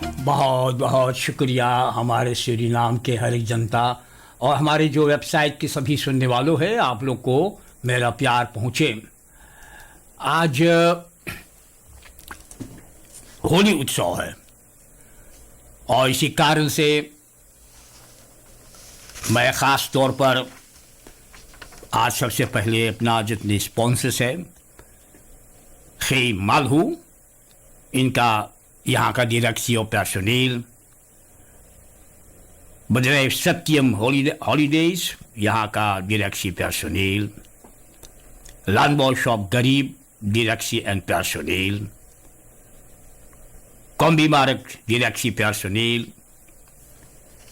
बहुत बहुत शुक्रिया हमारे सूरीनाम के हर एक जनता और हमारे जो वेबसाइट के सभी सुनने वालों है, आप लोग को मेरा प्यार पहुँचे। आज होली उत्सव है और इसी कारण से मैं ख़ास तौर पर आज सबसे पहले अपना जितने स्पॉन्सर्स है, खी मालहू, इनका यहाँ का director personnel, bedrijf Satyam holidays, यहाँ का डायरेक्टर पर्सोनेल, landbouwshop गरीब director and personnel, Combimark director personnel,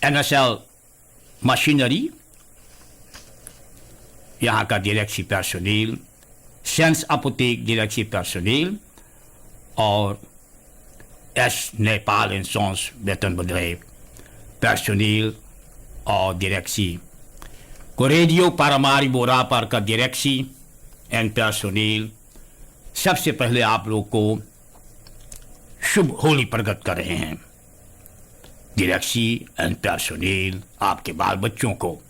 NSL machinery, यहाँ का डायरेक्टर पर्सोनेल, सेंस अपोतेक डायरेक्टर पर्सोनेल और एस नेपाल en Sons वेतनbedrijf personeel और डायरेक्टर को रेडियो पारामारिबो रापर का डायरेक्टर एंड पर्सोनेल, सबसे पहले आप लोग को शुभ होली प्रकट कर रहे हैं। डायरेक्टर एंड पर्सोनेल आपके बाल बच्चों को,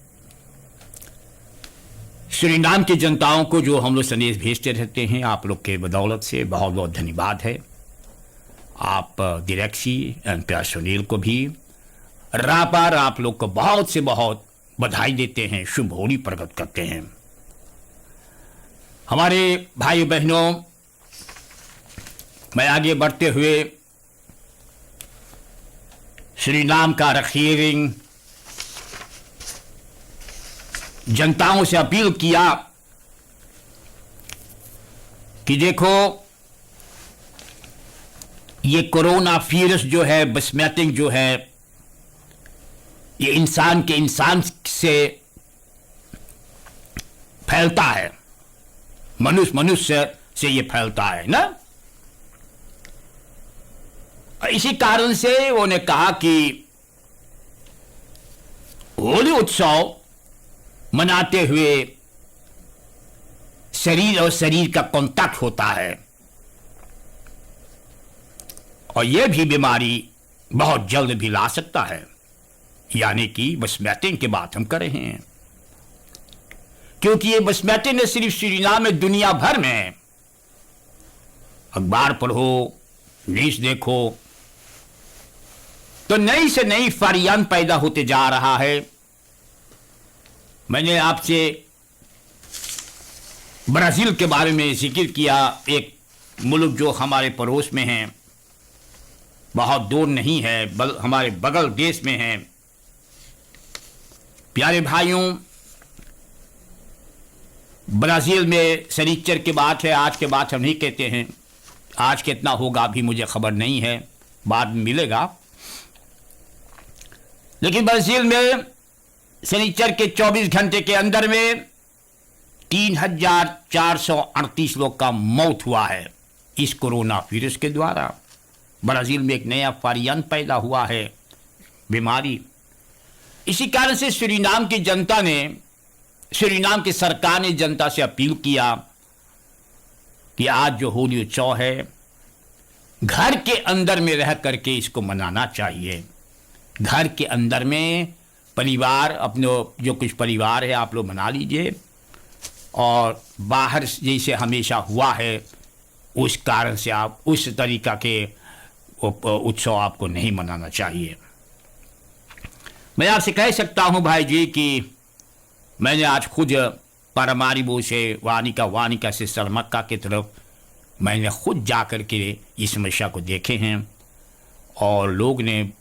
सूरीनाम की जनताओं को जो हम लोग संदेश भेजते रहते हैं, आप लोग के बदौलत से बहुत बहुत धन्यवाद है। आप डायरेक्टर एंड पर्सोनेल को भी रापार आप लोग को बहुत से बहुत बधाई देते हैं, शुभ होली प्रकट करते हैं। हमारे भाई बहनों, मैं आगे बढ़ते हुए सूरीनाम का रखीरिंग जनताओं से अपील किया कि देखो, ये कोरोना वायरस जो है, बसमैटिंग जो है, ये इंसान के इंसान से फैलता है, मनुष्य मनुष्य से ये फैलता है ना। इसी कारण से उन्होंने कहा कि होली उत्सव मनाते हुए शरीर और शरीर का कांटेक्ट होता है और यह भी बीमारी बहुत जल्द भी ला सकता है, यानी कि बसमैटिंग की बात हम कर रहे हैं। क्योंकि ये बसमैटिंग न सिर्फ सूरीनाम में, दुनिया भर में है। अखबार पढ़ो, न्यूज़ देखो तो नई से नई वेरिएंट पैदा होते जा रहा है। मैंने आपसे ब्राज़ील के बारे में जिक्र किया, एक मुल्क जो हमारे पड़ोस में है, बहुत दूर नहीं है, हमारे बगल देश में है। प्यारे भाइयों, ब्राज़ील में शनिचर की बात है, आज के बात हम नहीं कहते हैं। आज कितना होगा अभी मुझे खबर नहीं है, बाद में मिलेगा। लेकिन ब्राज़ील में शनिचर के 24 घंटे के अंदर में 3,438 लोग का मौत हुआ है इस कोरोना वायरस के द्वारा। ब्राज़ील में एक नया वेरिएंट पैदा हुआ है, बीमारी। इसी कारण से सूरीनाम की जनता ने, सूरीनाम की सरकार ने जनता से अपील किया कि आज जो होली उत्सव है, घर के अंदर में रह करके इसको मनाना चाहिए। घर के अंदर में परिवार, अपने जो कुछ परिवार है आप लोग मना लीजिए, और बाहर जैसे हमेशा हुआ है उस कारण से आप उस तरीका के उत्सव आपको नहीं मनाना चाहिए। मैं आपसे कह सकता हूं भाई जी कि मैंने आज खुद पारामारिबो से वानिका से सरमक्का की तरफ मैंने खुद जाकर के इस समस्या को देखे हैं और लोग ने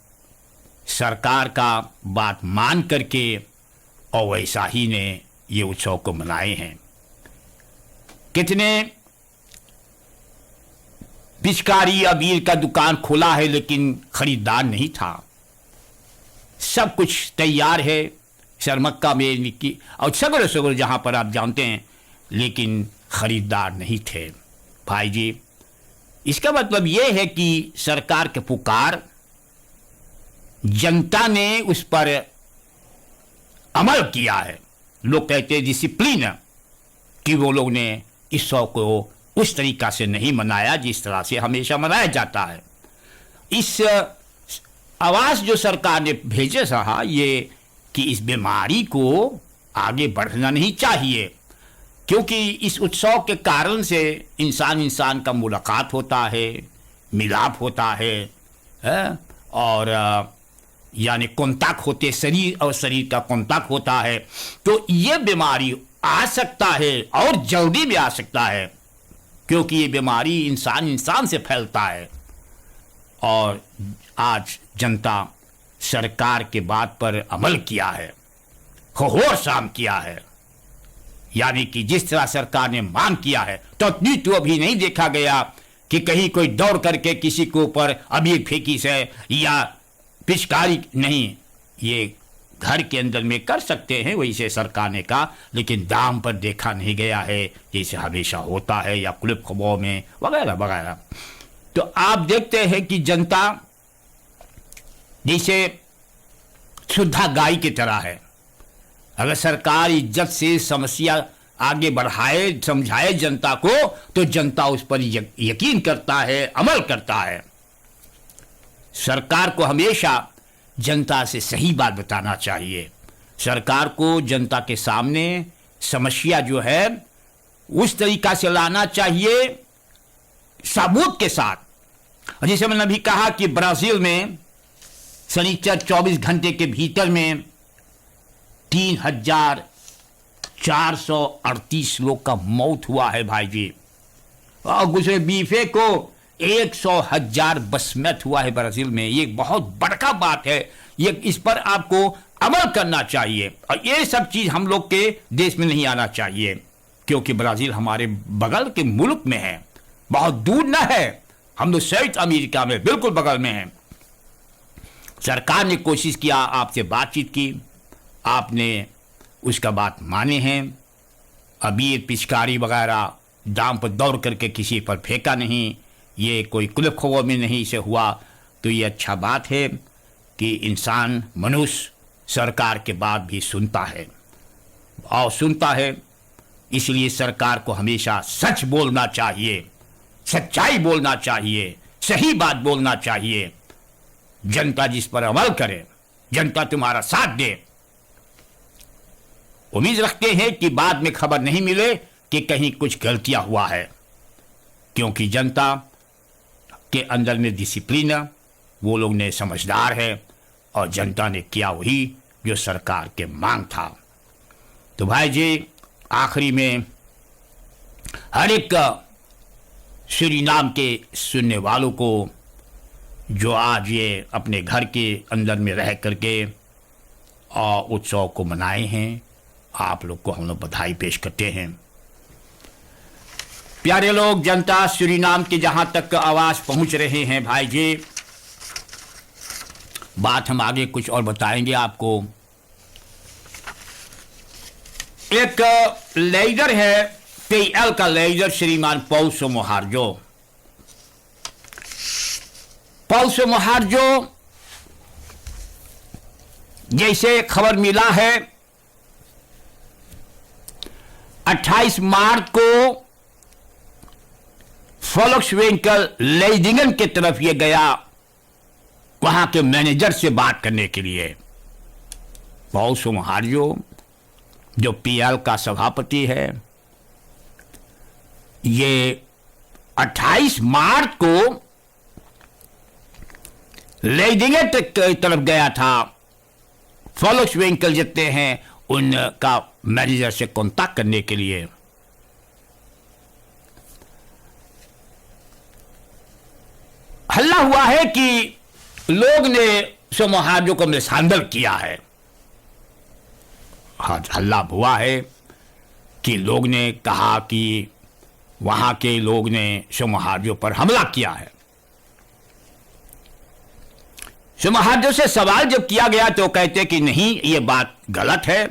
सरकार का बात मान करके और वैसा ही ने ये उत्सव को मनाए हैं। कितने पिचकारी अबीर का दुकान खोला है लेकिन खरीदार नहीं था। सब कुछ तैयार है शर्मक्का में निक्की और सगर जहां पर आप जानते हैं, लेकिन खरीदार नहीं थे। भाई जी, इसका मतलब यह है कि सरकार के पुकार जनता ने उस पर अमल किया है। लोग कहते हैं डिसिप्लिन, कि वो लोग ने इस शौक को उस तरीका से नहीं मनाया जिस तरह से हमेशा मनाया जाता है। इस आवाज जो सरकार ने भेजे रहा ये कि इस बीमारी को आगे बढ़ना नहीं चाहिए, क्योंकि इस उत्सव के कारण से इंसान इंसान का मुलाकात होता है, मिलाप होता है और यानी कांटेक्ट होते, शरीर और शरीर का कांटेक्ट होता है। तो ये बीमारी आ सकता है और जल्दी भी आ सकता है, क्योंकि ये बीमारी इंसान इंसान से फैलता है। और आज जनता सरकार के बात पर अमल किया है, होर शाम किया है, यानी कि जिस तरह सरकार ने मांग किया है तो अभी नहीं देखा गया कि कहीं कोई दौड़ करके किसी के ऊपर अबीर फेंकी से या पिचकारी, नहीं, ये घर के अंदर में कर सकते हैं वैसे सरकार ने कहा, लेकिन दाम पर देखा नहीं गया है जैसे हमेशा होता है या क्लिप खबरों में वगैरह वगैरह। तो आप देखते हैं कि जनता जैसे शुद्धा गाय की तरह है। अगर सरकार इज्जत से समस्या आगे बढ़ाए, समझाए जनता को, तो जनता उस पर यकीन करता है, अमल करता है। सरकार को हमेशा जनता से सही बात बताना चाहिए। सरकार को जनता के सामने समस्या जो है उस तरीका से लाना चाहिए, सबूत के साथ। और जैसे मैंने अभी कहा कि ब्राजील में शनिचर 24 घंटे के भीतर में 3,438 लोग का मौत हुआ है भाई जी, और गुजरे बीफे को 100,000 बसमत हुआ है ब्राजील में। ये बहुत बड़का बात है, ये इस पर आपको अमल करना चाहिए। और ये सब चीज हम लोग के देश में नहीं आना चाहिए, क्योंकि ब्राजील हमारे बगल के मुल्क में है, बहुत दूर ना है, हम लोग साउथ अमेरिका में बिल्कुल बगल में हैं। सरकार ने कोशिश किया, आपसे बातचीत की, आपने उसका बात माने हैं। अबीर पिचकारी वगैरह दाम पर दौड़ करके किसी पर फेंका नहीं, ये कोई कुल खबर में नहीं से हुआ। तो ये अच्छा बात है कि इंसान, मनुष्य सरकार के बात भी सुनता है और सुनता है। इसलिए सरकार को हमेशा सच बोलना चाहिए, सच्चाई बोलना चाहिए, सही बात बोलना चाहिए। जनता जिस पर अमल करे, जनता तुम्हारा साथ दे। उम्मीद रखते हैं कि बाद में खबर नहीं मिले कि कहीं कुछ गलतियां हुआ है, क्योंकि जनता के अंदर में डिसिप्लिन, वो लोग ने समझदार है और जनता ने किया वही जो सरकार के मांग था। तो भाई जी, आखिरी में हर एक सूरीनाम के सुनने वालों को जो आज ये अपने घर के अंदर में रह करके और उत्सव को मनाए हैं, आप लोग को हम लोग बधाई पेश करते हैं। प्यारे लोग, जनता सूरीनाम के जहां तक आवाज पहुंच रहे हैं भाई जी, बात हम आगे कुछ और बताएंगे आपको। एक लीडर है, पीएल का लीडर श्रीमान पौसो मोहार्जो। पौसो मोहार्जो, जैसे खबर मिला है 28 मार्च को फोल्क्सवैगन लेडिंगन की तरफ ये गया, वहां के मैनेजर से बात करने के लिए। पौसो मोहार्जो जो पीएल का सभापति है, ये 28 मार्च को लेडिंगन की तरफ गया था। फोल्क्सवैगन जितने हैं उनका मैनेजर से कांटेक्ट करने के लिए। हल्ला हुआ है कि लोग ने मोहार्जो को मिसहैंडल किया है। हल्ला हुआ है कि लोग ने कहा कि वहां के लोग ने मोहार्जो पर हमला किया है। मोहार्जो से सवाल जब किया गया तो कहते कि नहीं, ये बात गलत है।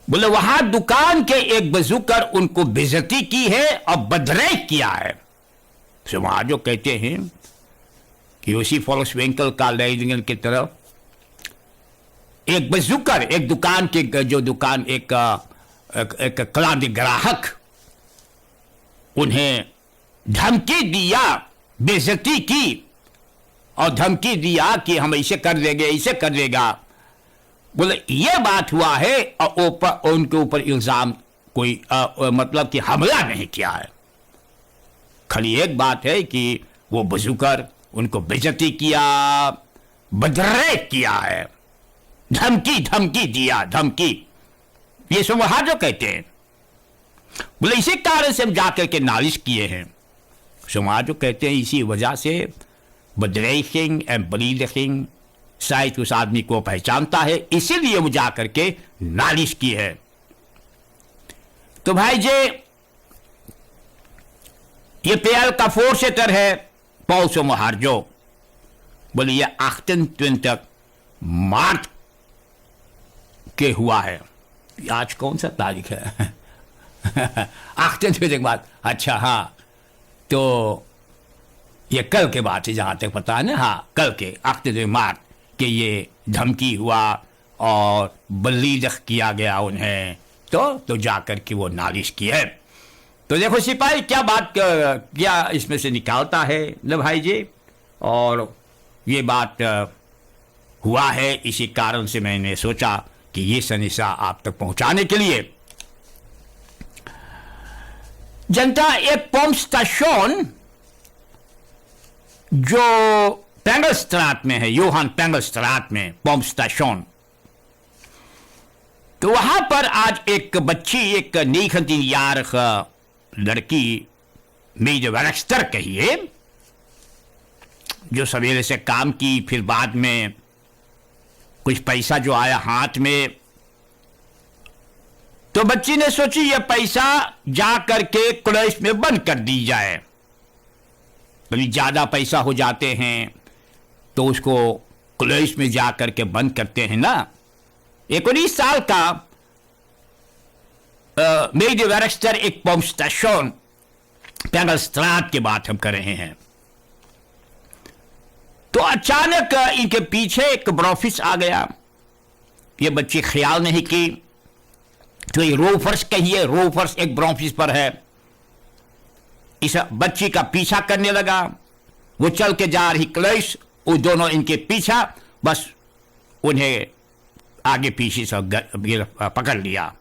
बोले वहां दुकान के एक बजूकर उनको बेइज्जती की है और बदरेक किया है। मोहार्जो कहते हैं कि उसी फोल्क्सवैगन का लेडिंगन की तरफ एक बजूकर, एक दुकान के जो दुकान एक क्लांति ग्राहक, उन्हें धमकी दिया, बेइज्जती की और धमकी दिया कि हम ऐसे कर देंगे, ऐसे कर देगा। बोले ये बात हुआ है और उनके ऊपर इल्जाम कोई मतलब कि हमला नहीं किया है। खाली एक बात है कि वो बजूकर उनको बेइज्जती किया, बदरे किया है, धमकी धमकी दिया, धमकी, ये सब वहां जो कहते हैं। बोले इसी कारण से हम जाकर के नालिश किए हैं। समाज जो कहते हैं इसी वजह से बदरेखिंग एंड बलीदखिंग शायद उस आदमी को पहचानता है, इसीलिए वो जाकर के नालिश की है। तो भाई जी ये पेल का फोरसेटर है पौष महारजो। बोले ये 28 मार्च के हुआ है। आज कौन सा तारीख है? 28 बाद, अच्छा हाँ, तो ये कल के बाद है जहां तक पता है ना। हाँ, कल के 28 मार्च के ये धमकी हुआ और बलीदख किया गया उन्हें, तो जाकर के वो नालिश की है। तो देखो सिपाही क्या इसमें से निकालता है न भाई जी। और ये बात हुआ है, इसी कारण से मैंने सोचा कि ये संदेशा आप तक पहुंचाने के लिए। जनता, एक पंप स्टेशन जो पेंगलस्ट्रात में है, योहान पेंगलस्ट्रात में पंप स्टेशन, तो वहां पर आज एक बच्ची, एक 19-jarige लड़की, मेजरवेक्स्टर कहिए, जो सवेरे से काम की, फिर बाद में कुछ पैसा जो आया हाथ में, तो बच्ची ने सोची ये पैसा जा करके क्लच में बंद कर दी जाए। कभी ज्यादा पैसा हो जाते हैं तो उसको क्लच में जा करके बंद करते हैं ना। 19 साल का मेजरवेक्स्टर, एक पंप स्टेशन पेंगलस्ट्रात की बात हम कर रहे हैं। तो अचानक इनके पीछे एक ब्रोफिस आ गया। ये बच्ची ख्याल नहीं की, तो ये रोफर्स कहिए, रोफर्स एक ब्रोफिस पर है, इस बच्ची का पीछा करने लगा। वो चल के जा रही क्लच, वो दोनों इनके पीछा, बस उन्हें आगे पीछे से पकड़ लिया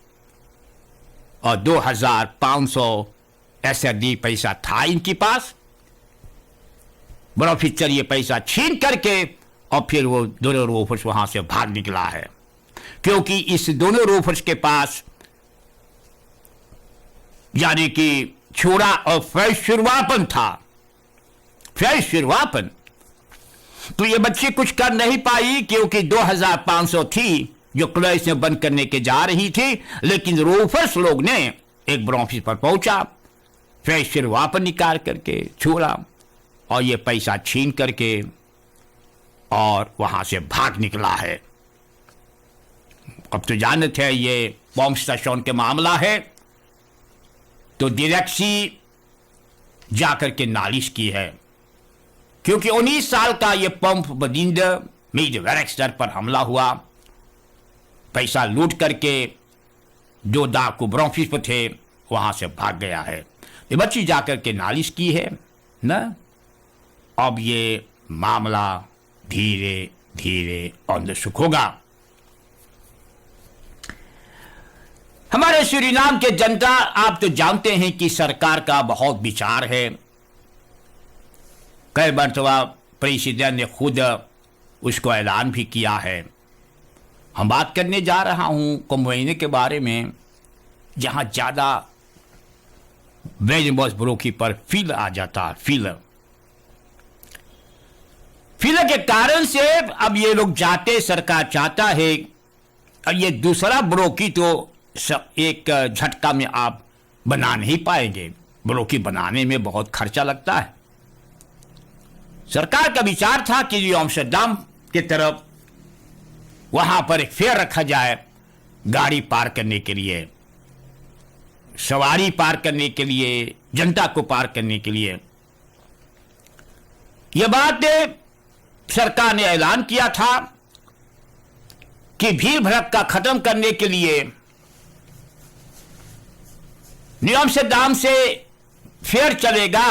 और 2500 SRD पैसा था इनके पास। ब्रोफिसर ये पैसा छीन करके और फिर वो दोनों रोफर्स वहां से भाग निकला है, क्योंकि इस दोनों रोफर्स के पास यानी कि छोरा और फ्रेश शुरुआपन था, फ्रेश शुरुआपन। तो ये बच्ची कुछ कर नहीं पाई, क्योंकि 2500 थी जो क्लच में बंद करने के जा रही थी, लेकिन रोफर्स लोग ने एक ब्रोफिस पर पहुंचा, फ्रेश शुरुआपन निकाल करके छोड़ा और ये पैसा छीन करके और वहां से भाग निकला है। अब तो जानते हैं ये पंप स्टेशन के मामला है, तो डायरेक्सी जाकर के नालिश की है, क्योंकि 19 साल का ये पंप बदिंद मेजरवेक्स्टर पर हमला हुआ, पैसा लूट करके जो डाकू ब्रोफिस पर थे वहां से भाग गया है। ये बच्ची जाकर के नालिश की है ना। अब ये मामला धीरे धीरे अंदर सुख होगा। हमारे सूरीनाम के जनता, आप तो जानते हैं कि सरकार का बहुत विचार है। कई मरतबा प्रेसिडेंट ने खुद उसको ऐलान भी किया है। हम बात करने जा रहा हूं कुंभ महीने के बारे में, जहां ज्यादा वेज ब्रोकी पर फील आ जाता, फील के कारण से अब ये लोग जाते, सरकार चाहता है, और ये दूसरा ब्रोकी तो एक झटका में आप बना नहीं पाएंगे। ब्रोकी बनाने में बहुत खर्चा लगता है। सरकार का विचार था कि एम्स्टर्डम की तरफ वहां पर एक फेयर रखा जाए, गाड़ी पार करने के लिए, सवारी पार करने के लिए, जनता को पार करने के लिए। यह बात सरकार ने ऐलान किया था कि भीड़ भड़क्का खत्म करने के लिए एम्स्टर्डम से फेयर चलेगा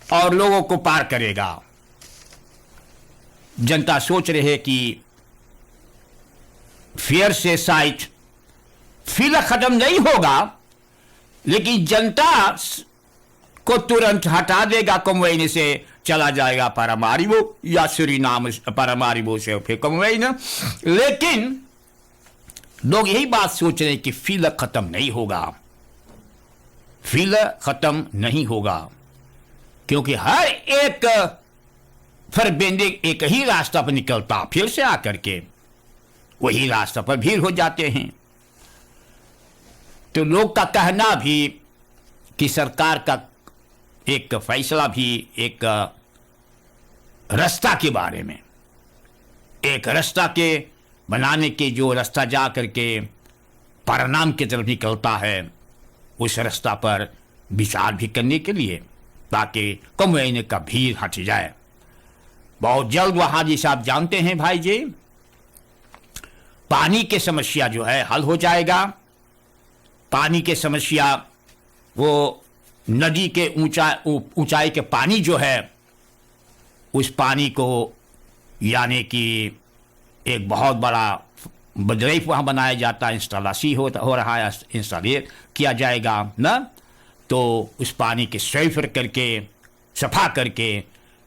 और लोगों को पार करेगा। जनता सोच रही है कि फिर से साइट फिर खत्म नहीं होगा, लेकिन जनता को तुरंत हटा देगा कमवैन से, चला जाएगा पारामारिबो या सूरीनाम पारामारिबो से फिर कमवैन। लेकिन लोग यही बात सोच रहे हैं कि फिर खत्म नहीं होगा, फिर खत्म नहीं होगा, क्योंकि हर एक फरबेंदे एक ही रास्ता पर निकलता, फिर से आकर के वही रास्ता पर भीड़ हो जाते हैं। तो लोग का कहना भी कि सरकार का एक फैसला भी एक रास्ता के बारे में, एक रास्ता के बनाने के, जो रास्ता जा करके परिणाम की तरफ निकलता है, उस रास्ता पर विचार भी करने के लिए, ताकि कमवैन का भीड़ हट जाए। बहुत जल्द वहां जैसे आप जानते हैं भाई जी, पानी की समस्या जो है हल हो जाएगा। पानी की समस्या, वो नदी के ऊंचाई के पानी जो है, उस पानी को यानी कि एक बहुत बड़ा बदरेफ वहाँ बनाया जाता है, इंस्टॉलेशन हो रहा है, इंस्टॉलेट किया जाएगा ना, तो उस पानी के सफर करके सफा करके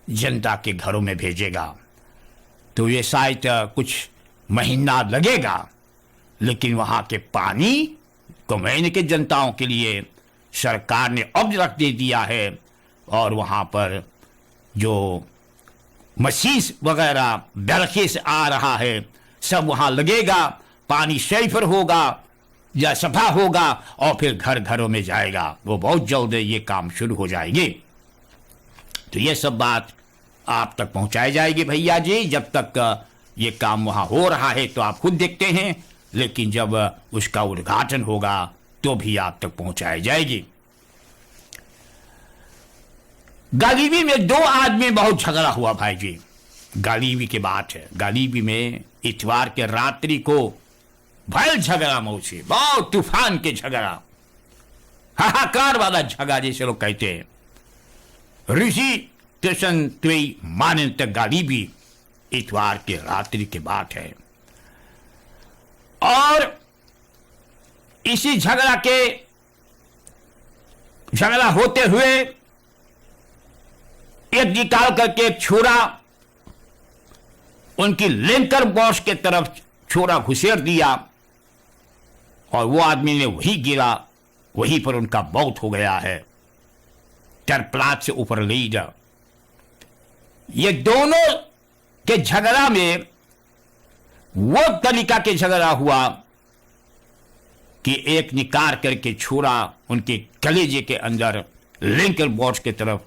जनता के घरों में भेजेगा। तो ये शायद कुछ महीना लगेगा, लेकिन वहाँ के पानी कमवैन के जनताओं के लिए सरकार ने अब रख दे दिया है, और वहाँ पर जो मशीन वगैरह बरखे से आ रहा है, सब वहाँ लगेगा, पानी सफर होगा या सफा होगा, और फिर घर घरों में जाएगा। वो बहुत जल्द ये काम शुरू हो जाएगी। तो ये सब बात आप तक पहुंचाई जाएगी भैया जी। जब तक ये काम वहाँ हो रहा है तो आप खुद देखते हैं, लेकिन जब उसका उद्घाटन होगा तो भी आप तक पहुंचाई जाएगी। गालीवी में दो आदमी बहुत झगड़ा हुआ भाई जी। गालीवी की बात है, गालीवी में इतवार के रात्रि को भयल झगड़ा मौसी, बहुत तूफान के झगड़ा, हाहाकार वाला झगड़ा जैसे लोग कहते हैं। ऋषि कृष्ण त्वेई मानंत गालीवी, इतवार के रात्रि की बात है। और इसी झगड़ा होते हुए एक निकाल करके एक छोरा उनकी लिंकर बॉस के तरफ छोरा घुसेर दिया, और वो आदमी ने वही गिरा, वहीं पर उनका मौत हो गया है, टरप्लाट से ऊपर ले जा। ये दोनों के झगड़ा में वो तरीका के झगड़ा हुआ कि एक निकार करके छोरा उनके कलेजे के अंदर लिंकर बॉस के तरफ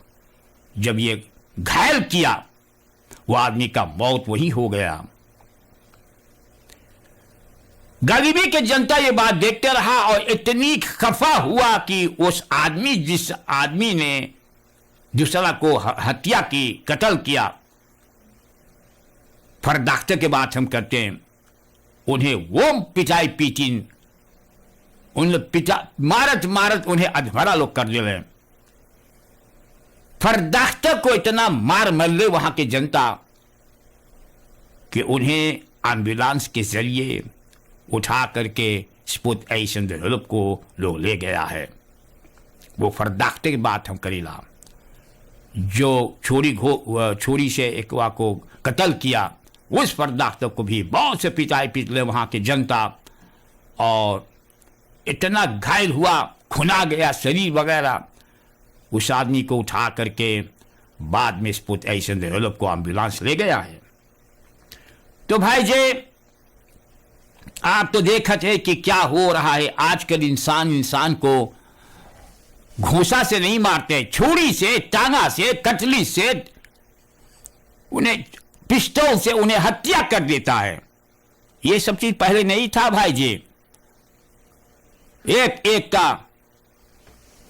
जब ये घायल किया, वो आदमी का मौत वही हो गया। गालीवी के जनता ये बात देखते रहा और इतनी खफा हुआ कि उस आदमी, जिस आदमी ने दूसरा को हत्या की, कत्ल किया, फरदाख्ते के बात हम करते हैं, उन्हें वो पिटाई पीटी, उन पिटा मारत मारत उन्हें अधमरा लोग कर दिए। फरदाख्ते को इतना मार मरले वहां की जनता कि उन्हें एम्बुलेंस के जरिए उठा करके स्पुत ऐसन डेवलप को लोग ले गया है। वो फरदाख्ते की बात हम करेला, जो छोरी से एक को कत्ल किया, उस फरदाख्ते को भी बहुत से पिटाई पीट ले वहां की जनता, और इतना घायल हुआ, खुना गया शरीर वगैरह। उस आदमी को उठा करके बाद में स्पुत ऐसन डेवलप को एम्बुलेंस ले गया है। तो भाई जी, आप तो देखते हैं कि क्या हो रहा है। आजकल इंसान को घूसा से नहीं मारते, छुरी से, टांगा से, कटली से, उन्हें पिस्टल से उन्हें हत्या कर देता है। ये सब चीज पहले नहीं था भाई जी। एक एक का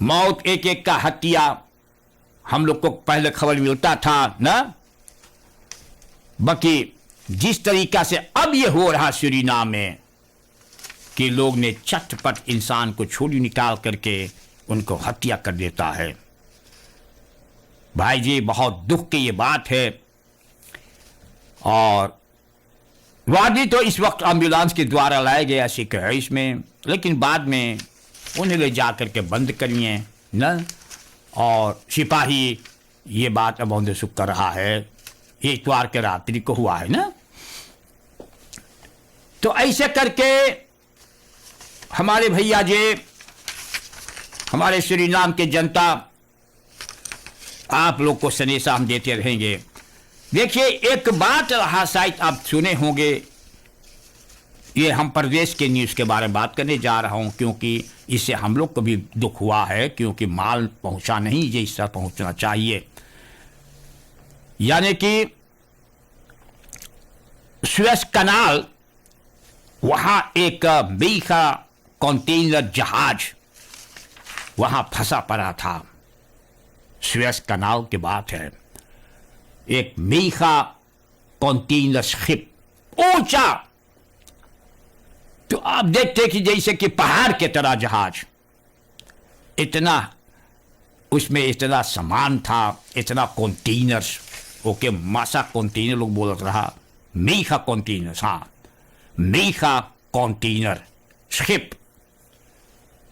मौत, एक एक का हत्या हम लोग को पहले खबर मिलता था ना। बाकी जिस तरीका से अब ये हो रहा सूरीनाम में कि लोग ने चटपट इंसान को छुरी निकाल करके उनको हत्या कर देता है, भाई जी बहुत दुख की ये बात है। और वादी तो इस वक्त एम्बुलेंस के द्वारा लाया गया सिख है इसमें, लेकिन बाद में उन्हें ले जा करके बंद करिए न। और सिपाही ये बात अब औंधे सुख कर रहा है, ये इतवार के रात्रि को हुआ है ना। तो ऐसे करके हमारे भैया जी, हमारे सूरीनाम के जनता, आप लोग को संदेशा हम देते रहेंगे। देखिए एक बात रहा, शायद आप सुने होंगे, ये हम प्रदेश के न्यूज़ के बारे में बात करने जा रहा हूं, क्योंकि इससे हम लोग को भी दुख हुआ है, क्योंकि माल पहुंचा नहीं जैसा पहुंचना चाहिए। यानी कि सुएज कनाल, वहां एक मीठा कंटेनर जहाज वहां फंसा पड़ा था। सुएज कनाल की बात है, एक मीठा कंटेनर शिप ऊंचा, तो आप देखते कि जैसे कि पहाड़ की तरह जहाज, इतना उसमें इतना सामान था, इतना कंटेनर्स, ओके मासा कंटेनर लोग बोल रहा, मीठा कंटेनर, हाँ मीठा कंटेनर शिप,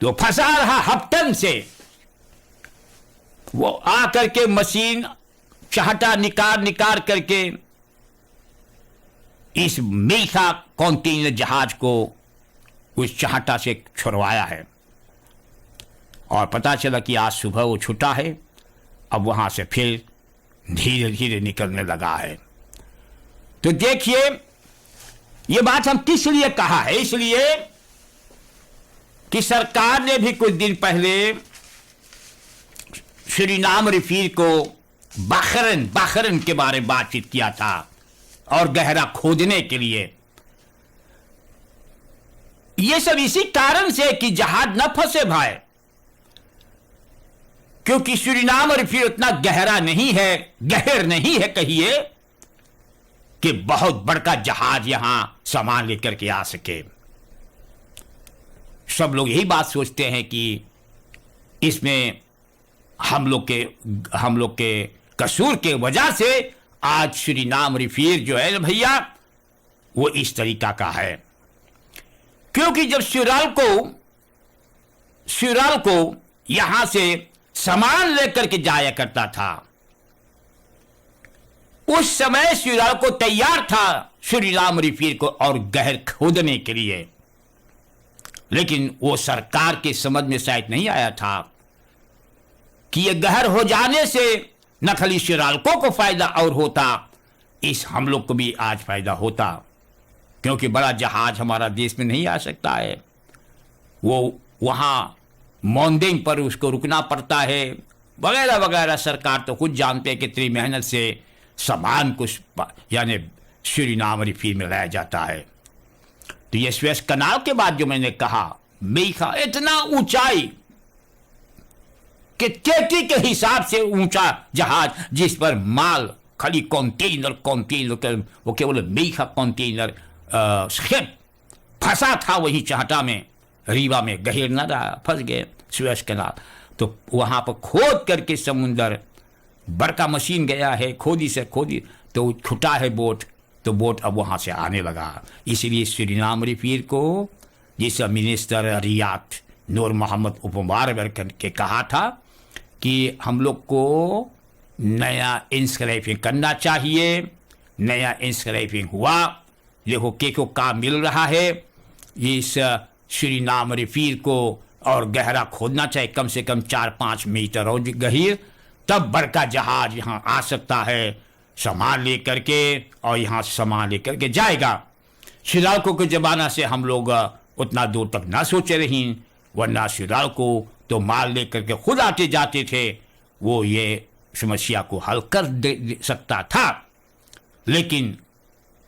तो फंसा रहा हफ्तन से। वो आकर के मशीन चाहता निकाल करके इस मीठा कंटेनर जहाज को उस चाहता से छुड़वाया है, और पता चला कि आज सुबह वो छूटा है, अब वहां से फिर धीरे धीरे निकलने लगा है। तो देखिए ये बात हम किस लिए कहा है, इसलिए कि सरकार ने भी कुछ दिन पहले सूरीनाम रिफील को बहरीन के बारे में बातचीत किया था, और गहरा खोदने के लिए। ये सब इसी कारण से कि जहाज न फंसे भाई, क्योंकि सूरीनाम रिफील उतना गहरा नहीं है, गहर नहीं है कहिए, कि बहुत बड़का जहाज यहां सामान लेकर के आ सके। सब लोग यही बात सोचते हैं कि इसमें हम लोग के कसूर के वजह से आज सूरीनाम रिफील जो है भैया वो इस तरीका का है। क्योंकि जब सूराल को यहां से सामान लेकर के जाया करता था, उस समय सूराल को तैयार था सूरीनाम रिफील को और गहर खोदने के लिए, लेकिन वो सरकार के समझ में शायद नहीं आया था कि ये गहर हो जाने से न खाली सूरालकों को फायदा और होता, इस हम लोग को भी आज फायदा होता, क्योंकि बड़ा जहाज हमारा देश में नहीं आ सकता है। वो वहां मॉन्डिंग पर उसको रुकना पड़ता है वगैरह वगैरह। सरकार तो खुद जानते हैं कितनी मेहनत से सामान कुछ यानी सूरीनाम रिफील में लाया जाता है। तो ये सुएज कनाल के बाद जो मैंने कहा, मीठा इतना ऊंचाई कि केटी के हिसाब से ऊंचा जहाज, जिस पर माल खाली कंटेनर वो केवल मीठा कंटेनर शिप फंसा था वही चाहता में, रीवा में, गहिर न रहा, फंस गए सुएज कनाल। तो वहां पर खोद करके समुंदर, बड़का मशीन गया है, खोदी से खोदी तो छुटा है बोट, तो बोट अब वहां से आने लगा। इसलिए सूरीनाम रिफील को जिस मिनिस्टर रियाद नूर मोहम्मद उपमार के कहा था कि हम लोग को नया इंस्क्राइबिंग करना चाहिए। नया इंस्क्राइबिंग हुआ, देखो के काम मिल रहा है इस सूरीनाम रिफील को, और गहरा खोदना चाहिए कम से कम 4-5 मीटर और गहीर, तब बड़का जहाज यहाँ आ सकता है सामान लेकर के, और यहाँ सामान लेकर के जाएगा। सूरालकों के ज़माना से हम लोग उतना दूर तक ना सोचे रही, वरना सूरालकों तो माल लेकर के खुद आते जाते थे, वो ये समस्या को हल कर दे सकता था। लेकिन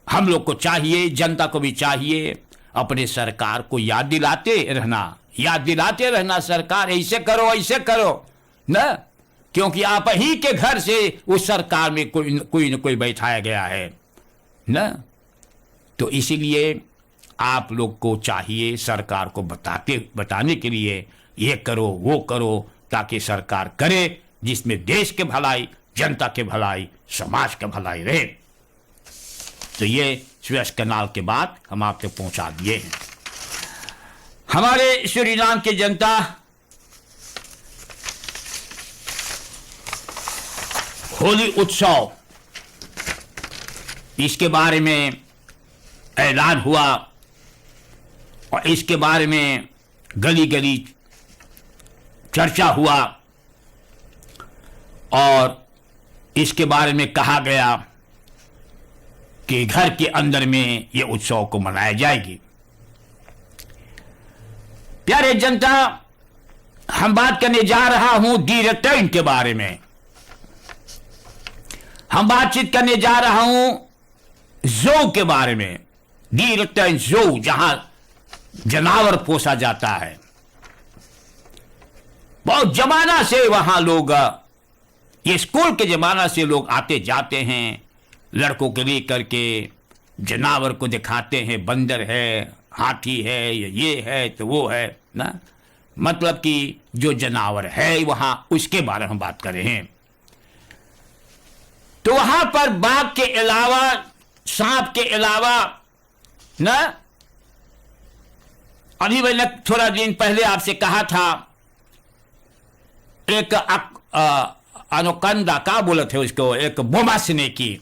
हम लोग को चाहिए, जनता को भी चाहिए, अपने सरकार को याद दिलाते रहना, सरकार ऐसे करो ना, क्योंकि आप ही के घर से उस सरकार में कोई न कोई बैठाया गया है ना। तो इसीलिए आप लोग को चाहिए सरकार को बताने के लिए, ये करो वो करो, ताकि सरकार करे जिसमें देश के भलाई, जनता के भलाई, समाज के भलाई रहे। तो ये सुएज कनाल के बाद हम आप तक पहुंचा दिए हैं। हमारे सूरीनाम की जनता होली उत्सव, इसके बारे में ऐलान हुआ और इसके बारे में गली गली चर्चा हुआ और इसके बारे में कहा गया कि घर के अंदर में यह उत्सव को मनाया जाएगी। प्यारे जनता, हम बात करने जा रहा हूं दी रिटर्न के बारे में। हम बातचीत करने जा रहा हूं जू के बारे में। दी रिटर्न जू, जहां जानवर पोसा जाता है। बहुत जमाना से वहां लोग, ये स्कूल के जमाना से लोग आते जाते हैं, लड़कों के लिए करके जानवर को दिखाते हैं। बंदर है, हाथी है, ये है तो वो है ना, मतलब कि जो जानवर है वहां, उसके बारे में हम बात कर रहे हैं। तो वहां पर बाघ के अलावा, सांप के अलावा ना, अभी मैंने थोड़ा दिन पहले आपसे कहा था एक अनुकंदा, का बोले थे उसको, एक बोमासने की,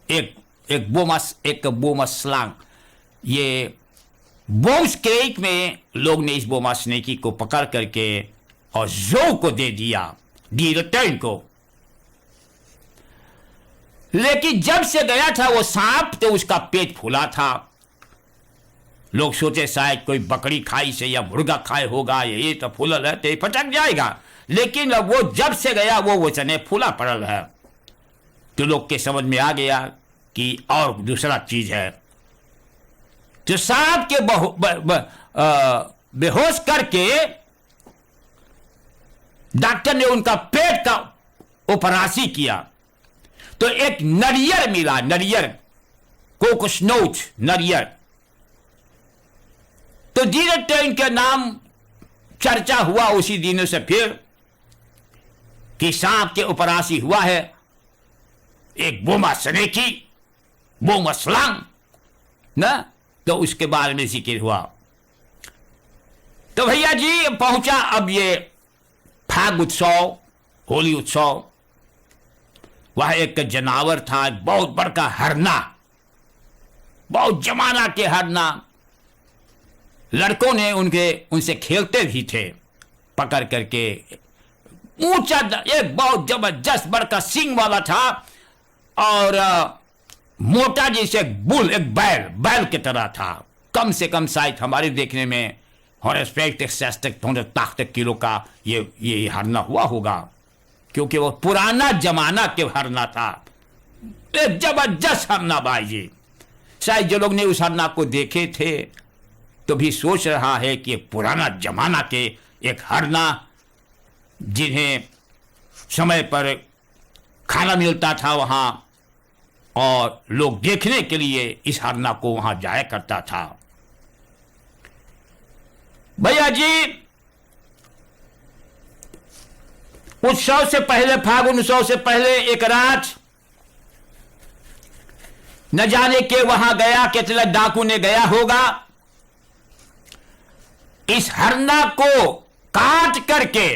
एक बोमस्लांग। ये बोम्स क्रेक में लोग ने इस बोमासनेकी को पकड़ करके और जो को दे दिया, दी रिटर्न को। लेकिन जब से गया था वो सांप, तो उसका पेट फूला था। लोग सोचे शायद कोई बकरी खाई से या मुर्गा खाए होगा, ये तो फूलल है तो फटक जाएगा। लेकिन अब वो जब से गया वो वचने फूला पड़ल है। तो लोग के समझ में आ गया कि और दूसरा चीज है। तो सांप के बेहोश करके डॉक्टर ने उनका पेट का ऑपरेशन किया। तो एक नरियर मिला, नरियर, कोकोस्नोच नरियर। तो दी रिटर्न के नाम चर्चा हुआ उसी दिनों से फिर कि सांप के ऑपरेशन हुआ है। एक बोमासनेकी, बोमस्लांग ना, तो उसके बारे में जिक्र हुआ। तो भैया जी पहुंचा अब ये फाग उत्सव, होली उत्सव। वह एक जानवर था, एक बहुत बड़का हरना, बहुत जमाना के हरना। लड़कों ने उनसे खेलते भी थे, पकड़ करके। ऊंचा, एक बहुत जबरदस्त बड़का सींग वाला था और मोटा जैसे बुल, एक बैल की तरह था। कम से कम शायद हमारे देखने में ताकत किलो का ये हरना हुआ होगा, क्योंकि वो पुराना जमाना के हरना था। एक जबरदस्त हरना भाई जी। शायद जो लोग ने उस हरना को देखे थे तो भी सोच रहा है कि पुराना जमाना के एक हरना, जिन्हें समय पर खाना मिलता था वहां, और लोग देखने के लिए इस हरना को वहां जाया करता था। भैया जी उत्सव से पहले, फागुन उत्सव से पहले एक रात न जाने के वहां गया, कितने डाकू ने गया होगा, इस हरना को काट करके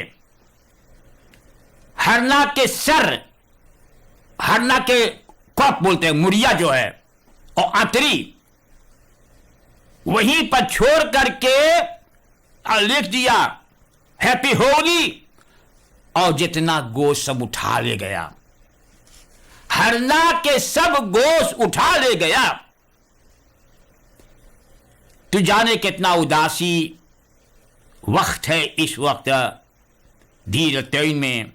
हरना के सर, हरना के कप बोलते हैं, मुड़िया जो है, और आंतरी वहीं पर छोड़ करके लिख दिया हैप्पी होली, और जितना गोश्त सब उठा ले गया। हरना के सब गोश्त उठा ले गया। तो जाने कितना उदासी वक्त है इस वक्त दी रिटर्न में,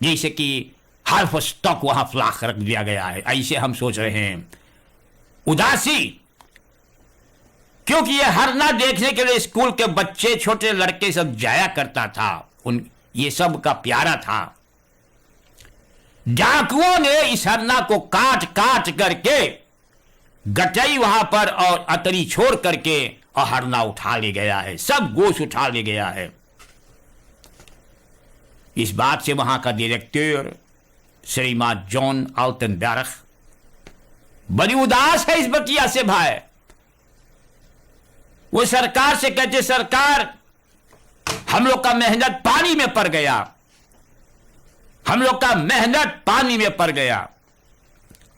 जैसे कि हाफ स्टॉक वहां फ्लाक रख दिया गया है, ऐसे हम सोच रहे हैं। उदासी, क्योंकि ये हरना देखने के लिए स्कूल के बच्चे, छोटे लड़के सब जाया करता था, ये सब का प्यारा था। डाकुओं ने इस हरना को काट काट करके गटई वहां पर और अतरी छोड़ करके और हरना उठा ले गया है, सब गोश्त उठा ले गया है। इस बात से वहां का डायरेक्टर श्रीमान जॉन आल्टनबर्ग बड़ी उदास है इस बतिया से भाई। वो सरकार से कहते, सरकार हम लोग का मेहनत पानी में पड़ गया, हम लोग का मेहनत पानी में पड़ गया।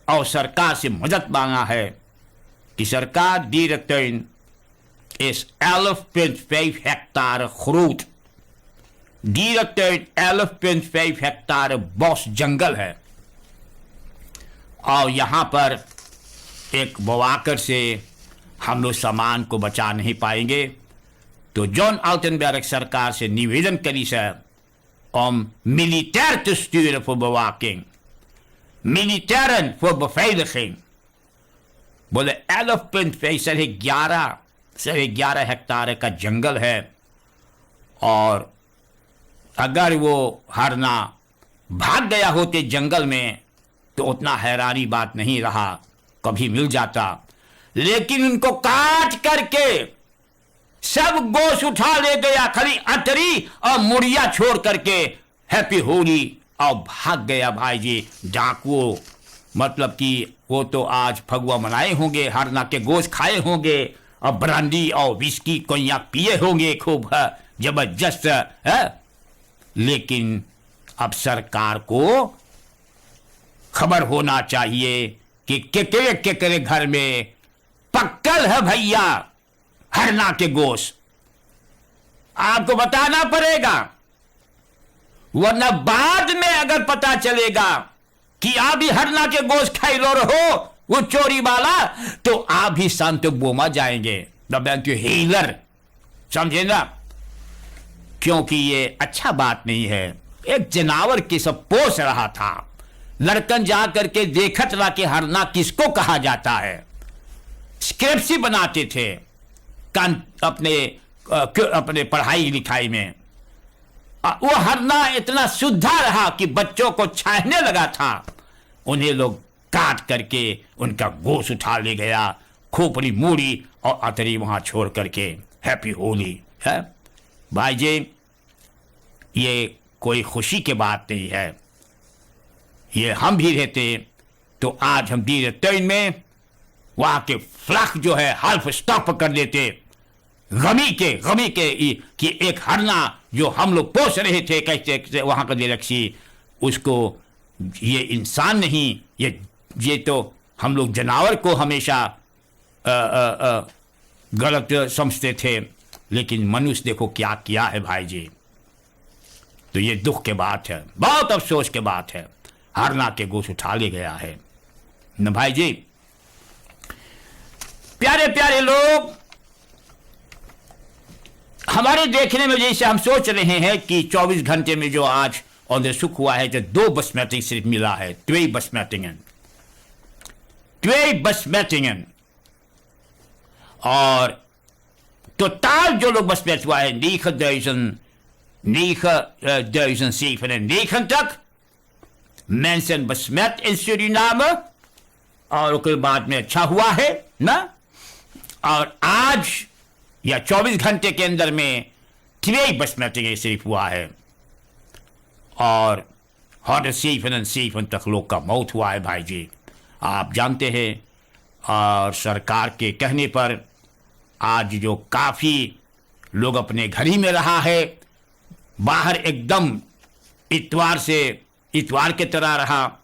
और सरकार से मदद मांगा है कि सरकार directeur is 11,5 hectare groot। directeur 11,5 hectare boss जंगल है और यहां पर एक बवाकर से हम लोग सामान को बचा नहीं पाएंगे। तो जॉन अल्टेनबर्ग सरकार से निवेदन करी sir om militair te sturen voor bewaking, militairen voor beveiliging। बोले 11.5 साढ़े 11 हेक्टार का जंगल है और अगर वो हरना भाग गया होते जंगल में तो उतना हैरानी बात नहीं रहा, कभी मिल जाता। लेकिन उनको काट करके सब गोश उठा ले गया, खाली अतरी और मुड़िया छोड़ करके हैप्पी होली और भाग गया भाई जी डाकुओं। मतलब कि वो तो आज फगुआ मनाए होंगे, हरना के गोश खाए होंगे और ब्रांडी और विस्की कोइया पिए होंगे खूब जबरदस्त है। लेकिन अब सरकार को खबर होना चाहिए कि केकरे घर में पक्कल है भैया हरना के गोश, आपको बताना पड़ेगा, वरना बाद में अगर पता चलेगा कि आप भी हरना के गोश खाई लो रहो वो चोरी वाला, तो आप भी संत बोमा जाएंगे, हीलर, समझे ना। क्योंकि ये अच्छा बात नहीं है। एक जनावर की सब पोस रहा था, लड़कन जा करके देखत रहा कि हरना किसको कहा जाता है, स्क्रिप्ट बनाते थे अपने पढ़ाई लिखाई में। वो हरना इतना शुद्धा रहा कि बच्चों को छाहने लगा था। उन्हें लोग काट करके उनका गोश्त उठा ले गया, खोपड़ी मूड़ी और अतरी वहां छोड़ करके हैप्पी होली है। भाई जी ये कोई खुशी की बात नहीं है। ये हम भी रहते तो आज हम directeur में वहां के फ्लैग जो है हाल्फ स्टॉप कर देते, गमी के कि एक हरना जो हम लोग पोस रहे थे कैसे वहां का दिलक्षी, उसको ये इंसान नहीं, ये तो हम लोग जानवर को हमेशा गलत समझते थे, लेकिन मनुष्य देखो क्या किया है भाई जी। तो ये दुख के बात है, बहुत अफसोस के बात है, हरना के गोश्त उठा ले गया है न भाई जी। प्यारे प्यारे लोग, हमारे देखने में जैसे हम सोच रहे हैं कि 24 घंटे में जो आज onderzoek हुआ है, जो 2 besmettingen सिर्फ मिला है, 2 besmettingen, और टोटल जो लोग besmet हुआ है 9,997 mensen besmet in Suriname, और उसके बाद में अच्छा हुआ है ना। और आज या 24 घंटे के अंदर में 2 besmettingen सिर्फ हुआ है और 197 तक लोग का मौत हुआ है भाई जी, आप जानते हैं। और सरकार के कहने पर आज जो काफ़ी लोग अपने घर ही में रहा है, बाहर एकदम इतवार के तरह रहा,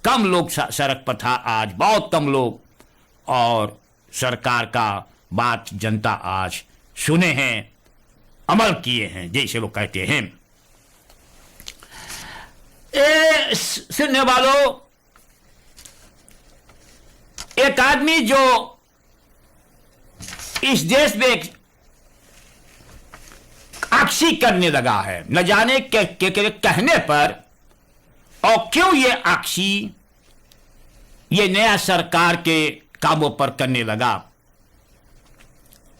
कम लोग सड़क पर था आज, बहुत कम लोग। और सरकार का बात जनता आज सुने हैं, अमल किए हैं, जैसे वो कहते हैं। सुनने वालों, एक आदमी जो इस देश में आक्सी करने लगा है, न जाने के कहने पर, और क्यों ये आक्सी ये नया सरकार के कामों पर करने लगा।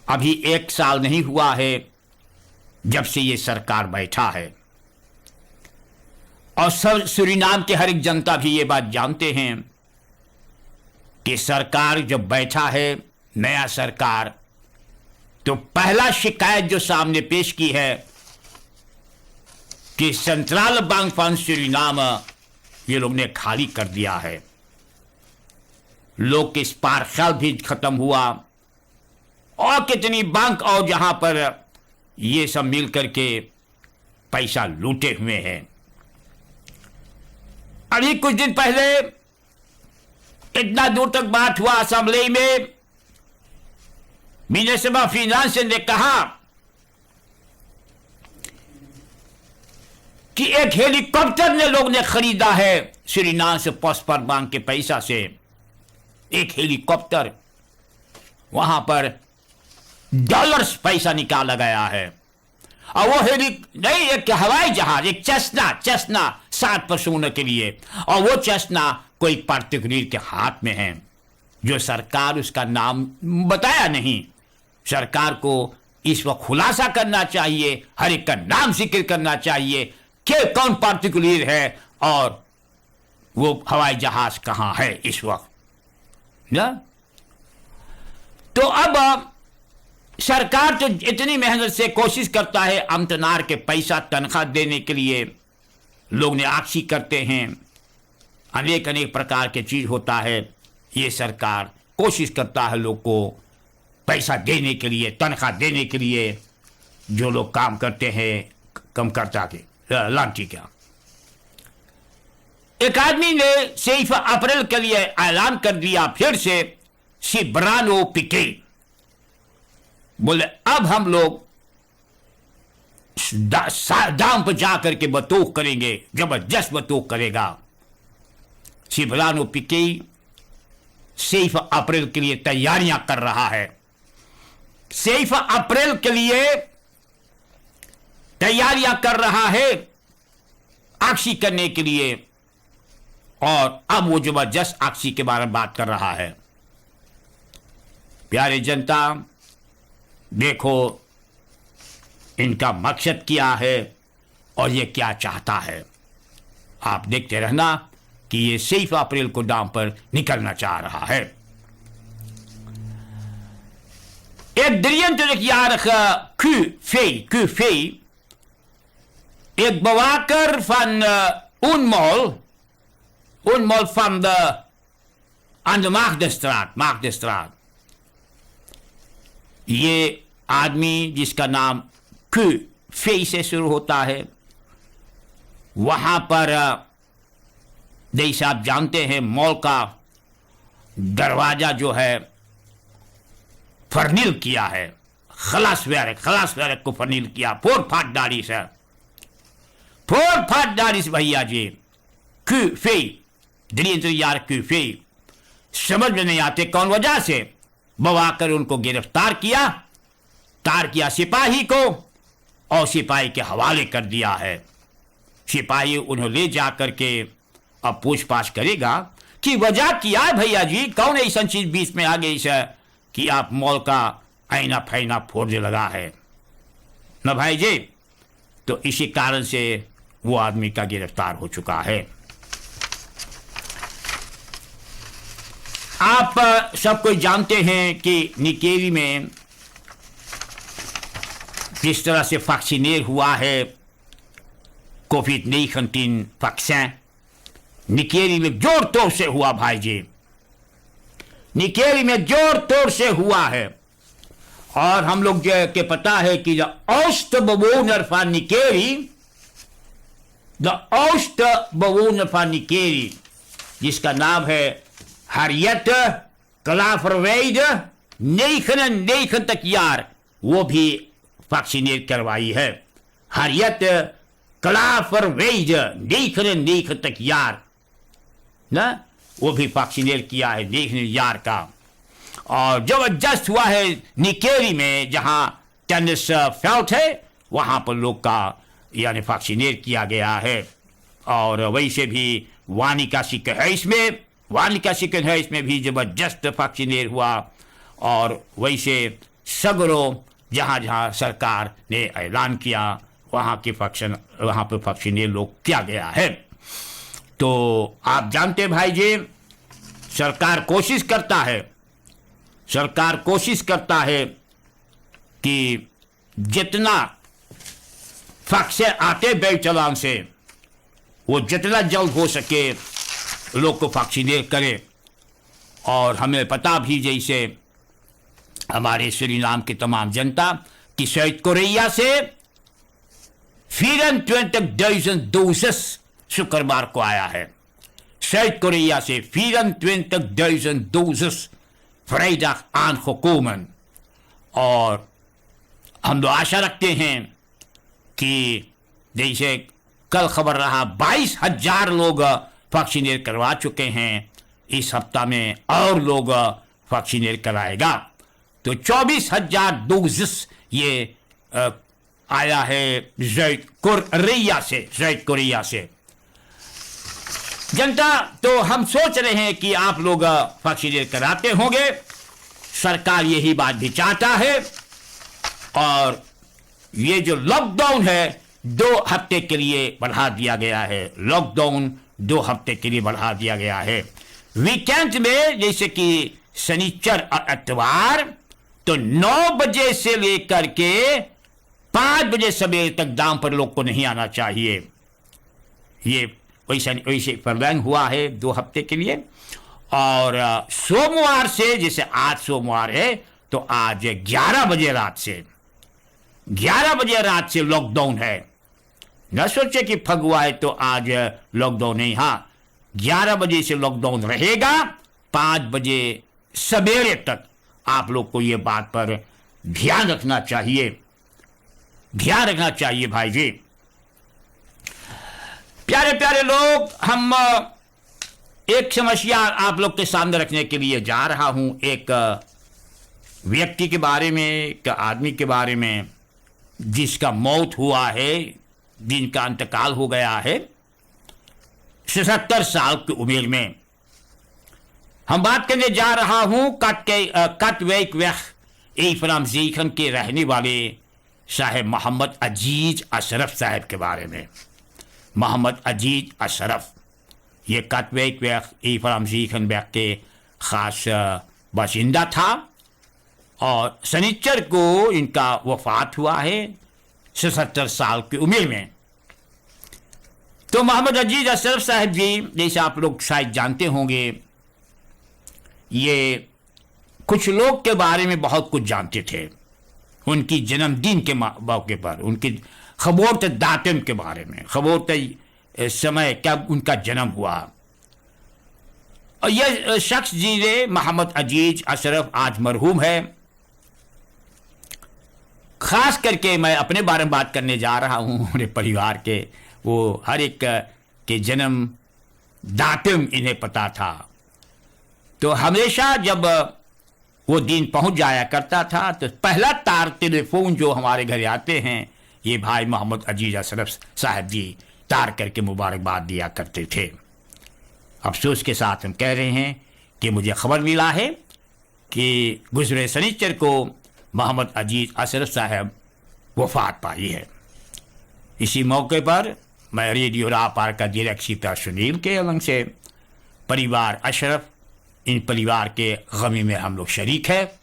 अभी 1 साल नहीं हुआ है जब से ये सरकार बैठा है, और सब सूरीनाम के हर एक जनता भी ये बात जानते हैं कि सरकार जब बैठा है नया सरकार, तो पहला शिकायत जो सामने पेश की है कि सेंट्रल बैंक फंड सूरीनाम ये लोग ने खाली कर दिया है। लोग के स्पार्शल भी खत्म हुआ, और कितनी बैंक और जहां पर ये सब मिल करके पैसा लूटे हुए हैं। अभी कुछ दिन पहले इतना दूर तक बात हुआ असेंबली में, मिनिस्टर ऑफ फाइनेंस ने कहा कि एक हेलीकॉप्टर ने लोग ने खरीदा है सूरीनाम से प्रॉस्पर बैंक के पैसा से। एक हेलीकॉप्टर, वहां पर डॉलर्स पैसा निकाला गया है, और वो नहीं, एक हवाई जहाज, एक चेस्ना 7 पर्सनों के लिए, और वो चेस्ना कोई पार्टिकुलर के हाथ में है, जो सरकार उसका नाम बताया नहीं। सरकार को इस वक्त खुलासा करना चाहिए, हर एक का नाम जिक्र करना चाहिए कि कौन पार्टिकुलर है और वो हवाई जहाज कहां है इस वक्त ना। तो अब सरकार तो इतनी मेहनत से कोशिश करता है अमतनार के पैसा तनख्वाह देने के लिए, लोग ने आक्षी करते हैं, अनेक प्रकार के चीज होता है। ये सरकार कोशिश करता है लोग को पैसा देने के लिए, तनख्वाह देने के लिए, जो लोग काम करते हैं कम करता के लांची क्या। एक आदमी ने 6 अप्रैल के लिए ऐलान कर दिया फिर से, सिब्रानो पिके बोले अब हम लोग दाम पर जाकर के बतूक करेंगे, जबरदस्त बतूक करेगा। सिब्रानो पिके 6 अप्रैल के लिए तैयारियां कर रहा है, 6 अप्रैल के लिए तैयारियां कर रहा है आक्षी करने के लिए, और अब वो जबरदस्त आक्षी के बारे में बात कर रहा है। प्यारे जनता, देखो इनका मकसद क्या है और ये क्या चाहता है। आप देखते रहना कि ये 6 अप्रैल को दाम पर निकलना चाह रहा है। एक drieëndertigjarige Q-Fee, ik bewaker van Unmol van aan de Maagdenstraat। ये आदमी जिसका नाम Q-Fee से शुरू होता है, वहां पर जैसे आप जानते हैं मॉल का दरवाजा जो है फर्नील किया है, खलास वैरक को फर्नील किया, फोड़ फाट डाली से भैया जी। Q-Fee, 23 Q-Fee, समझ में नहीं आते कौन वजह से बवाकर उनको गिरफ्तार किया सिपाही को, और सिपाही के हवाले कर दिया है। सिपाही उन्हें ले जाकर के अब पूछताछ करेगा कि वजह क्या है भैया जी, कौन ऐसा चीज बीच में आ गई है कि आप मॉल का आईना फैना फोड़ने लगा है न भाई जी। तो इसी कारण से वो आदमी का गिरफ्तार हो चुका है। आप सब कोई जानते हैं कि निकेरी में किस तरह से वैक्सीनेट हुआ है, कोविड-19 वैक्सीन निकेरी में जोर तोर से हुआ भाई जी, निकेरी में जोर तोर से हुआ है। और हम लोग के पता है कि द Oostbewoner van Nikeri, जिसका नाम है हरियत क्लाफरवेड 99 jaar, वो भी वैक्सीनेट करवाई है। हरियत क्लाफरवेड 99 jaar ना, वो भी वैक्सीनेट किया है 99 jaar का। और जबरदस्त हुआ है निकेरी में, जहां टेनिस फील्ड है, वहां पर लोग का यानी वैक्सीनेट किया गया है। और वैसे भी वानिका सिकन है इसमें भी जबरदस्त वैक्सीनेट हुआ। और वैसे सगरों जहां जहां सरकार ने ऐलान किया वहां पर वैक्सीनेट लोग किया गया है। तो आप जानते भाई जी, सरकार कोशिश करता है कि जितना वैक्सीन आते बेचलान से वो जितना जल्द हो सके लोग को वैक्सीनेट करे। और हमें पता भी जैसे हमारे सूरीनाम की तमाम जनता कि Zuid-Korea से 24.000 शुक्रवार को आया है। Zuid-Korea से 24.000 vrijdag aangekomen। और हम तो आशा रखते हैं कि जैसे कल खबर रहा 22,000 लोग वैक्सीनेट करवा चुके हैं, इस हफ्ता में और लोग वैक्सीनेट कराएगा तो 24,000 डोजेस ये आया है Zuid-Korea से। जनता, तो हम सोच रहे हैं कि आप लोग वैक्सीनेट कराते होंगे, सरकार यही बात भी चाहता है। और ये जो लॉकडाउन है 2 हफ्ते के लिए बढ़ा दिया गया है, लॉकडाउन 2 हफ्ते के लिए बढ़ा दिया गया है। वीकेंड में जैसे कि शनिचर और इतवार तो 9 बजे से लेकर के 5 बजे सवेरे तक दाम पर लोग को नहीं आना चाहिए। ये वैसे प्रलंग हुआ है 2 हफ्ते के लिए। और सोमवार से, जैसे आज सोमवार है तो आज 11 बजे रात से लॉकडाउन है। न सोचे कि फगुआ है तो आज लॉकडाउन नहीं, हाँ 11 बजे से लॉकडाउन रहेगा, 5 बजे सवेरे तक। आप लोग को ये बात पर ध्यान रखना चाहिए भाई जी। प्यारे प्यारे लोग, हम एक समस्या आप लोग के सामने रखने के लिए जा रहा हूं, एक व्यक्ति के बारे में, एक आदमी के बारे में जिसका मौत हुआ है, जिनका इंतकाल हो गया है 77 साल की उम्र में। हम बात करने जा रहा हूं Katwijkweg Ephraim Zegen के रहने वाले साहब मोहम्मद अजीज अशरफ साहब के बारे में। मोहम्मद अजीज अशरफ ये Katwijkweg Ephraim Zegen के खास बाशिंदा था और शनिचर को इनका वफात हुआ है 77 साल की उम्र में। तो मोहम्मद अजीज अशरफ साहब जी, जैसे आप लोग शायद जानते होंगे, ये कुछ लोग के बारे में बहुत कुछ जानते थे। उनकी जन्मदिन के मौके पर, उनकी खबोरत दातम के बारे में, खबोरत समय क्या उनका जन्म हुआ। और यह शख्स जी ने, मोहम्मद अजीज अशरफ, आज मरहूम है। खास करके मैं अपने बारे में बात करने जा रहा हूं, अपने परिवार के, वो हर एक के जन्म दातम इन्हें पता था। तो हमेशा जब वो दिन पहुंच जाया करता था तो पहला तार टेलीफोन जो हमारे घर आते हैं, ये भाई मोहम्मद अजीज अशरफ साहब जी तार करके मुबारकबाद दिया करते थे। अफसोस के साथ हम कह रहे हैं कि मुझे खबर मिला है कि गुजरे शनिचर को मोहम्मद अजीज अशरफ साहब वफात पाई है। इसी मौके पर मैं रेडियो रापार का डायरेक्टर सुनील के अलंग से परिवार अशरफ, इन परिवार के गमी में हम लोग शरीक है।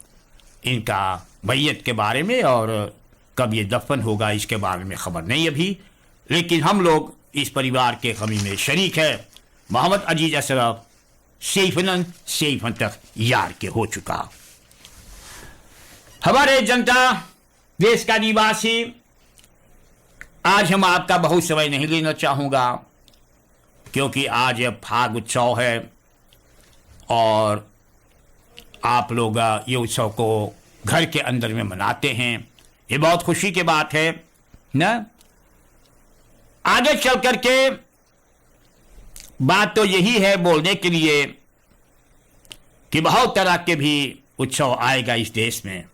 इनका मैयत के बारे में और कब ये दफन होगा इसके बारे में खबर नहीं अभी, लेकिन हम लोग इस परिवार के गमी में शरीक है। मोहम्मद अजीज अशरफ सेफन तक यार के हो चुका। हमारे जनता, देश का निवासी, आज हम आपका बहुत समय नहीं लेना चाहूँगा क्योंकि आज फाग उत्सव है और आप लोग ये उत्सव को घर के अंदर में मनाते हैं। ये बहुत खुशी की बात है ना। आगे चल करके बात तो यही है बोलने के लिए कि बहुत तरह के भी उत्सव आएगा इस देश में।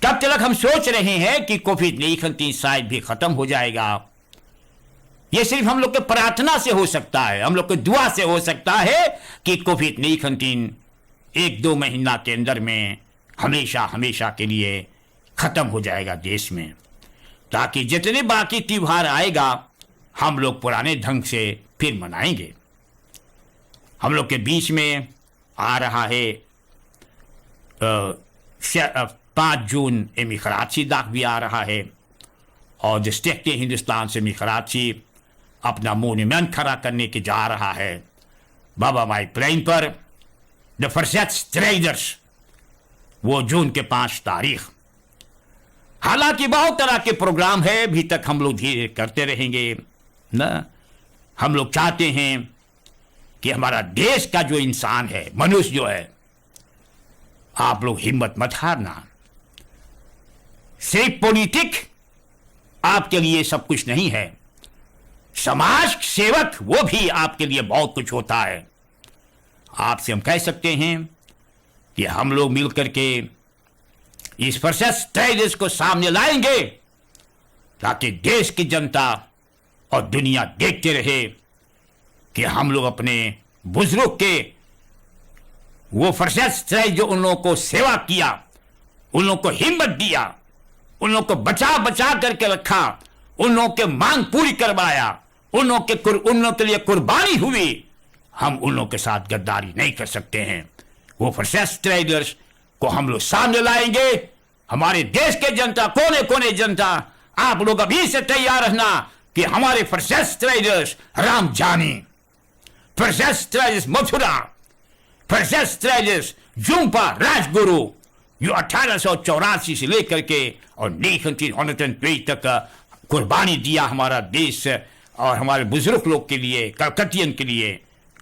तब तक हम सोच रहे हैं कि कोविड-19 शायद भी खत्म हो जाएगा। यह सिर्फ हम लोग के प्रार्थना से हो सकता है, हम लोग के दुआ से हो सकता है कि कोविड-19 1-2 महीना के अंदर में हमेशा के लिए खत्म हो जाएगा देश में, ताकि जितने बाकी त्योहार आएगा हम लोग पुराने ढंग से फिर मनाएंगे। हम लोग के बीच में आ रहा है 5 जून कराची दाख भी आ रहा है और जिस देखते हिंदुस्तान से कराची अपना मोन्यूमेंट खड़ा करने के जा रहा है बाबा माई प्लेन पर। द Verzetstrijders, वो जून के 5 तारीख। हालांकि बहुत तरह के प्रोग्राम है, अभी तक हम लोग धीरे करते रहेंगे ना। हम लोग चाहते हैं कि हमारा देश का जो इंसान है, मनुष्य जो है, आप लोग हिम्मत मत हारना। सिर्फ पॉलिटिक आपके लिए सब कुछ नहीं है, समाज सेवक वो भी आपके लिए बहुत कुछ होता है। आपसे हम कह सकते हैं कि हम लोग मिलकर के इस Verzetstrijders को सामने लाएंगे ताकि देश की जनता और दुनिया देखते रहे कि हम लोग अपने बुजुर्ग के वो Verzetstrijders जो उन लोगों को सेवा किया, उन लोगों को हिम्मत दिया, उन लोगों को बचा बचा करके रखा, उन लोगों के मांग पूरी करवाया, उन लोगों के लिए कुर्बानी हुई, हम उन लोगों के साथ गद्दारी नहीं कर सकते हैं। वो Verzetstrijders को हम लोग सामने लाएंगे। हमारे देश के जनता, कोने कोने जनता, आप लोग अभी से तैयार रहना कि हमारे Verzetstrijders राम जानी, Verzetstrijders मथुरा, Verzetstrijders जुम्पा राजगुरु, जो 1884 से लेकर के और 1903 तक कुर्बानी दिया हमारा देश और हमारे बुजुर्ग लोग के लिए, कलकतियन के लिए।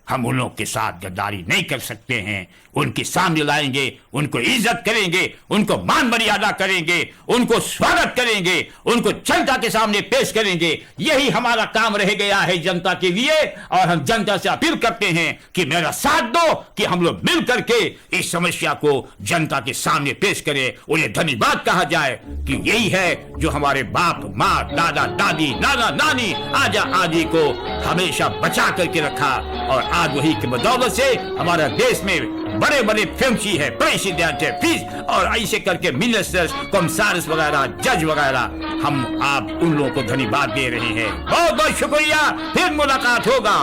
हम उन लोग के साथ गद्दारी नहीं कर सकते हैं। उनके सामने लाएंगे, उनको इज्जत करेंगे, उनको मान मर्यादा करेंगे, उनको स्वागत करेंगे, उनको जनता के सामने पेश करेंगे। यही हमारा काम रह गया है जनता के लिए। और हम जनता से अपील करते हैं कि मेरा साथ दो कि हम लोग मिल करके इस समस्या को जनता के सामने पेश करें। उन्हें धन्यवाद कहा जाए कि यही है जो हमारे बाप, माँ, दादा, दादी, नाना, नानी, आजा आदि को हमेशा बचा करके रखा। और आज वही की बदौलत से हमारा देश में बड़े बड़े फिल्मची है, प्रेसिडेंट है, फीस और ऐसे करके मिनिस्टर्स, कॉमसार्स वगैरह, जज वगैरह, हम आप उन लोगों को धन्यवाद दे रहे हैं। बहुत बहुत शुक्रिया। फिर मुलाकात होगा।